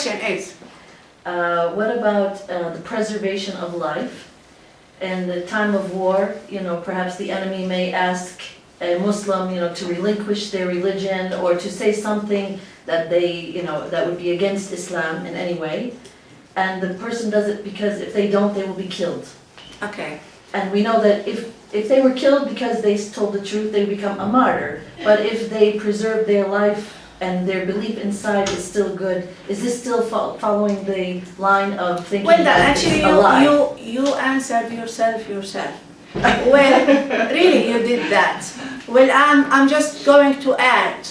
question is, What about the preservation of life? In the time of war, perhaps the enemy may ask a Muslim, to relinquish their religion or to say something that that would be against Islam in any way. And the person does it because if they don't, they will be killed. okay, And we know that if they were killed because they told the truth, they become a martyr. But if they preserve their life and their belief inside is still good, is this still following the line of thinking well, that actually it's a lie? you answered yourself. Well, really, you did that. Well, I'm just going to add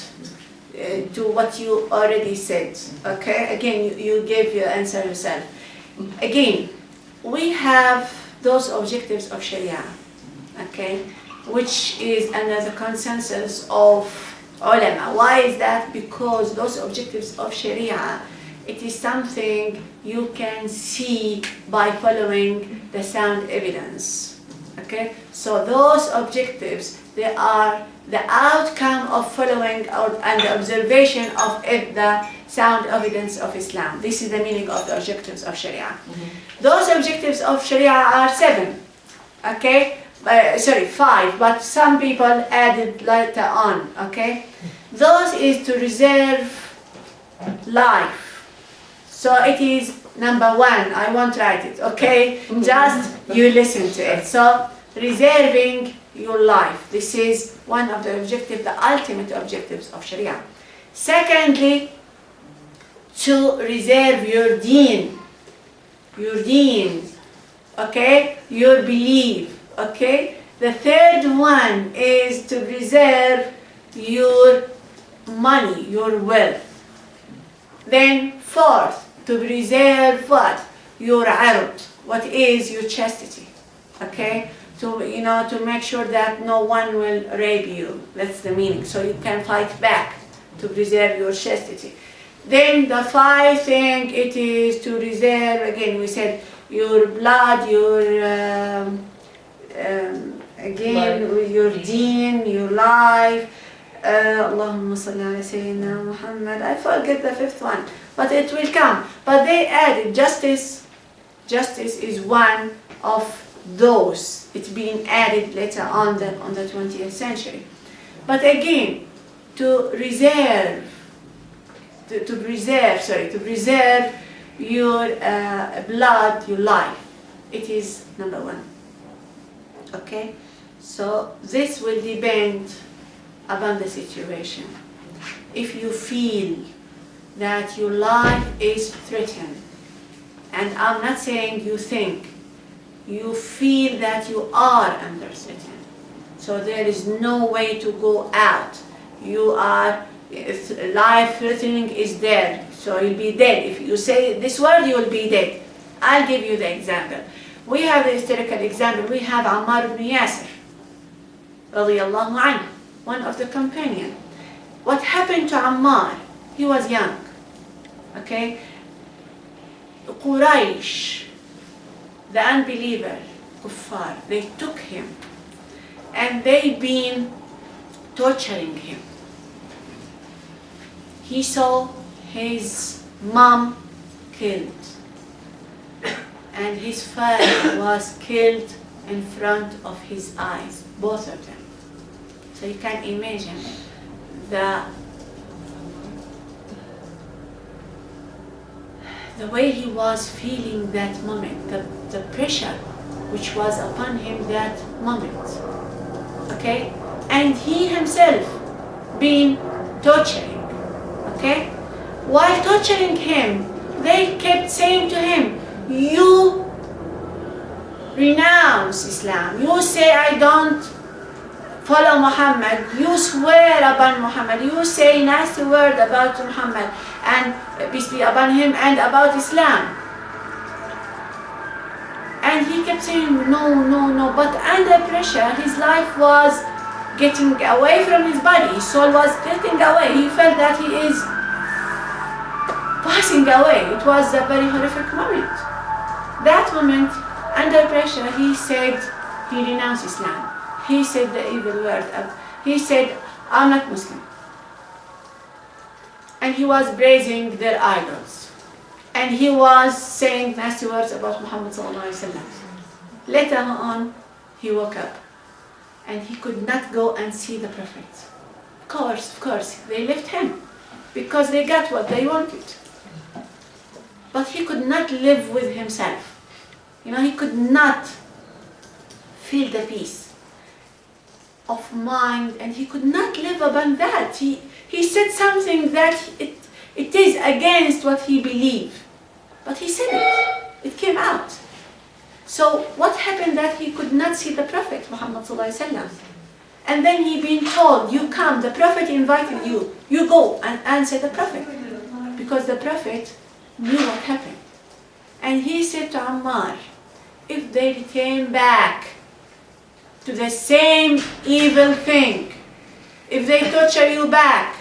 to what you already said. Okay, again, you gave your answer yourself. Again, we have those objectives of Sharia, okay, which is under the consensus of ulama. Why is that? Because those objectives of Sharia, it is something you can see by following the sound evidence. Okay, so those objectives, they are the outcome of following and the observation of the sound evidence of Islam. This is the meaning of the objectives of Sharia. Mm-hmm. Those objectives of Sharia are 7. Okay, sorry, 5, but some people added later on. Okay, those is to reserve life. So it is number 1. I won't write it. Okay, just you listen to it. So reserving your life. This is one of the objectives, the ultimate objectives of Sharia. Secondly, to reserve your deen, okay, your belief, okay. The third one is to preserve your money, your wealth. Then fourth, to preserve what? Your ird, what is your chastity, okay. To make sure that no one will rape you. That's the meaning. So you can fight back to preserve your chastity. Then the 5th thing, it is to reserve, again we said, your blood, your your deen, your life. Allahumma salli ala Sayyidina Muhammad. I forget the 5th one, but it will come. But they added justice. Justice is one of those. It's being added later on the 20th century. But again, to preserve your blood, your life, it is number 1. Okay, so this will depend upon the situation. If you feel that your life is threatened, and I'm not saying you think, you feel that you are under threat, so there is no way to go out. You are, life threatening is there, so you'll be dead. If you say this word, you will be dead. I'll give you the example. We have the historical example. We have Ammar ibn Yasir, radiyallahu anhu, one of the companions. What happened to Ammar? He was young, okay? Quraysh, the unbeliever, kuffar, they took him and they been torturing him. He saw his mom killed and his father was killed in front of his eyes, both of them. So you can imagine the way he was feeling that moment, the pressure which was upon him that moment, okay? And he himself been torturing, okay? While torturing him, they kept saying to him, you renounce Islam, you say I don't follow Muhammad, you swear upon Muhammad, you say nasty word about Muhammad and peace be upon him and about Islam. And he kept saying no, but under pressure his life was getting away from his body, his soul was getting away. He felt that he is passing away. It was a very horrific moment. That moment, under pressure, he said he renounced Islam. He said the evil word. He said, I'm not Muslim. And he was praising their idols. and he was saying nasty words about Muhammad sallallahu alaihi wasallam. Later on, he woke up, and he could not go and see the Prophet. Of course, they left him because they got what they wanted. But he could not live with himself. He could not feel the peace of mind, and he could not live upon that. He said something that it is against what he believed, but he said it. It came out. So what happened that he could not see the Prophet Muhammad sallallahu alaihi wasallam, and then he been told, "You come. The Prophet invited you. You go and answer the Prophet," because the Prophet knew what happened, and he said to Ammar, "If they return back to the same evil thing, if they torture you back,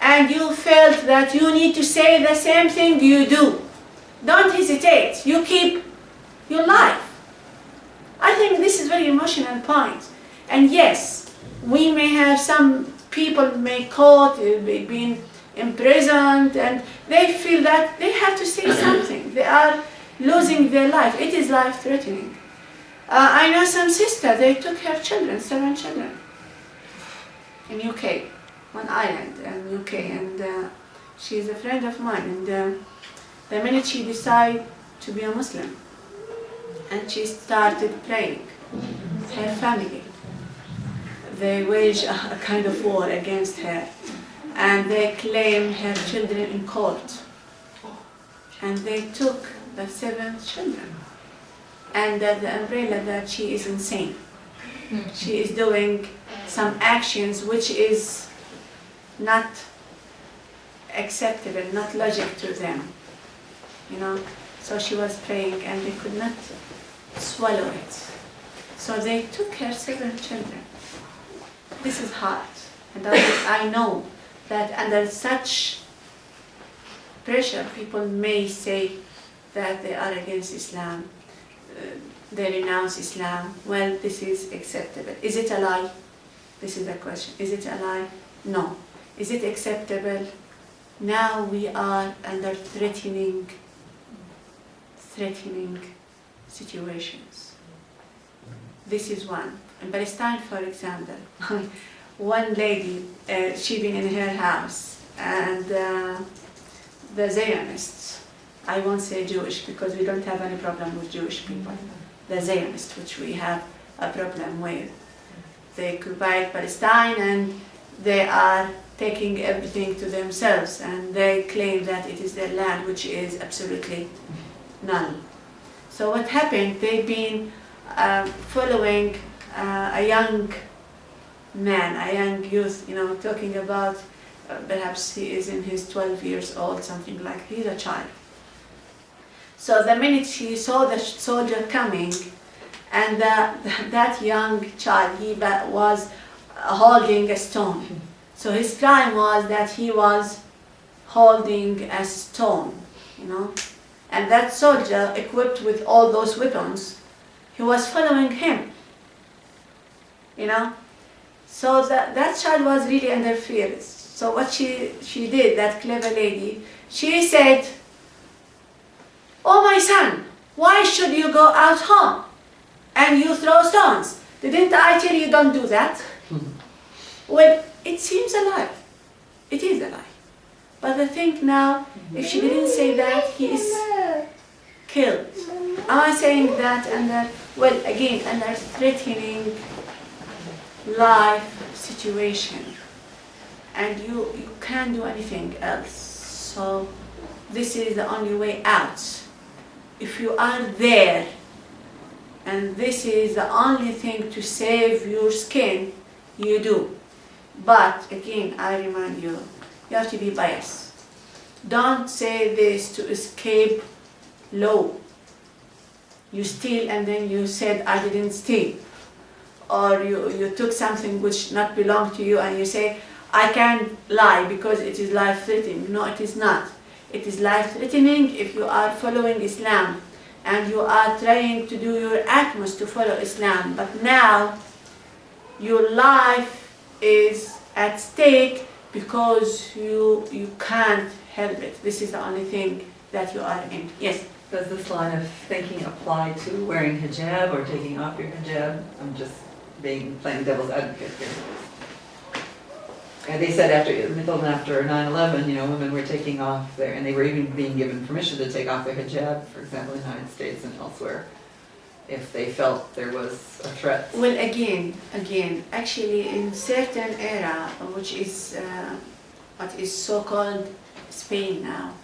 and you felt that you need to say the same thing you do, don't hesitate. You keep your life." I think this is very emotional point. And yes, we may have some people may caught, being imprisoned, and they feel that they have to say something. They are losing their life. It is life-threatening. I know some sister, they took her children, 7 children, in UK, one island in UK, and she's a friend of mine, and the minute she decided to be a Muslim, and she started praying, her family, they waged a kind of war against her, and they claimed her children in court, and they took the 7 children, and the umbrella that she is insane. She is doing some actions which is not acceptable, not logic to them, So she was praying, and they could not swallow it. So they took her 7 children. This is hard, and I know that under such pressure, people may say that they are against Islam, they renounce Islam. Well, this is acceptable. Is it a lie? This is the question. Is it a lie? No. Is it acceptable? Now we are under threatening situations. This is one. In Palestine, for example, one lady, she been in her house, and the Zionists, I won't say Jewish because we don't have any problem with Jewish people, the Zionists, which we have a problem with, they occupied Palestine, and they are taking everything to themselves, and they claim that it is their land, which is absolutely null. So what happened, they've been following a young man, a young youth, talking about perhaps he is in his 12 years old, something like, he's a child. So the minute she saw the soldier coming, and that young child, he was holding a stone. So his crime was that he was holding a stone, And that soldier, equipped with all those weapons, he was following him, So that child was really under fear. So what she did, that clever lady, she said, "Oh my son, why should you go out home and you throw stones? Didn't I tell you don't do that?" Well, it seems a lie. It is a lie. But the thing now, if she didn't say that, he is killed. Am I saying that under threatening life situation, and you can't do anything else. So this is the only way out. If you are there, and this is the only thing to save your skin, you do. But again, I remind you, you have to be biased. Don't say this to escape law. You steal and then you said, "I didn't steal." Or you took something which not belong to you and you say, "I can't lie because it is life-threatening." No, it is not. It is life-threatening if you are following Islam and you are trying to do your utmost to follow Islam. But now your life is at stake because you can't help it. This is the only thing that you are in. Yes. Does this line of thinking apply to wearing hijab or taking off your hijab? I'm just playing devil's advocate here. And they said after 9/11, women were taking off and they were even being given permission to take off their hijab, for example, in the United States and elsewhere, if they felt there was a threat. Well, again, actually in certain era, which is what is so-called Spain now,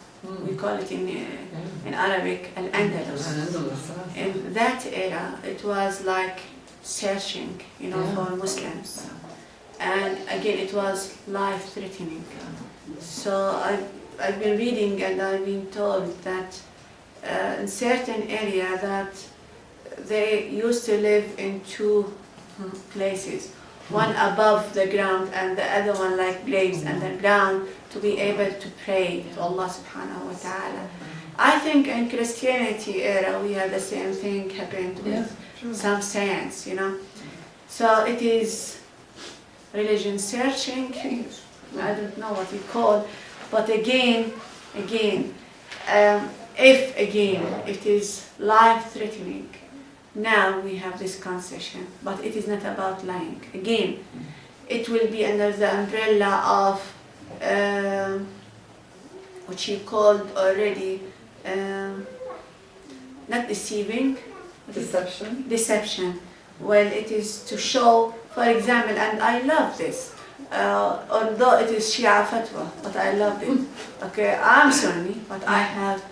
we call it in Arabic Al-Andalus. In that era, it was like searching, for Muslims. And again, it was life-threatening. So I've been reading and I've been told that in certain area that they used to live in two places, one above the ground and the other one like graves underground, to be able to pray to Allah subhanahu wa ta'ala. I think in Christianity era we had the same thing happened with some saints, So it is religion searching, I don't know what you call, but again, if it is life-threatening, now we have this concession, but it is not about lying. Again, it will be under the umbrella of what you called already, not deceiving, deception. Well, it is to show, for example, and I love this, although it is Shia fatwa, but I love it. Okay, I'm Sunni, but I have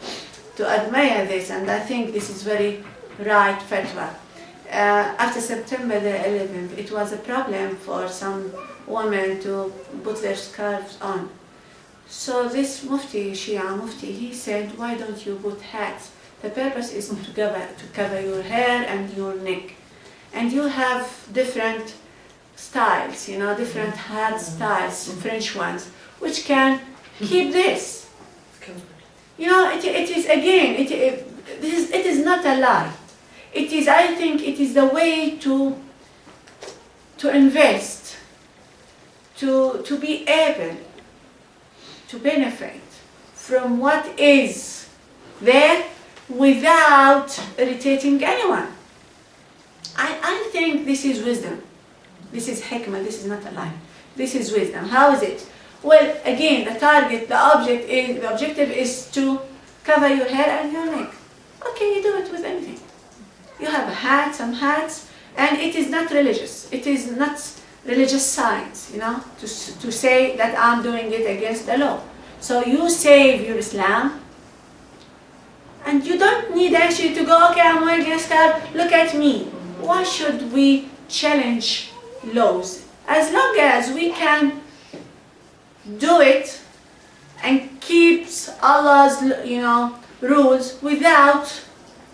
to admire this, and I think this is very right fatwa. After September the 11th, it was a problem for some women to put their scarves on. So this Mufti, Shia Mufti, he said, why don't you put hats? The purpose is to cover your hair and your neck. And you have different styles, different hat styles, French ones, which can keep this. It is again, it is not a lie. It is, I think, it is the way to invest, to be able to benefit from what is there without irritating anyone. I think this is wisdom. This is hikmah, this is not a lie. This is wisdom. How is it? Well, again, the objective is to cover your hair and your neck. Okay, you do it with anything. You have a hat, some hats, and it is not religious. It is not religious signs, to say that I'm doing it against the law. So you save your Islam, and you don't need actually to go, okay, I'm wearing a scarf, look at me. Why should we challenge laws? As long as we can do it and keeps Allah's, rules without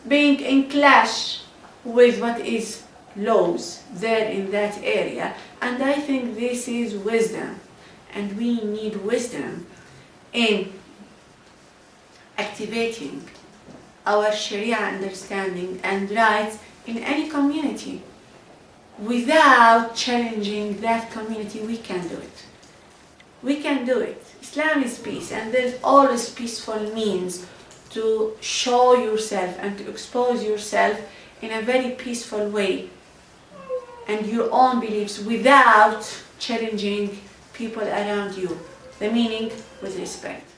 being in clash with what is laws there in that area. And I think this is wisdom, and we need wisdom in activating our Sharia understanding and rights in any community. Without challenging that community, we can do it. We can do it. Islam is peace, and there's always peaceful means to show yourself and to expose yourself in a very peaceful way and your own beliefs without challenging people around you. The meaning with respect.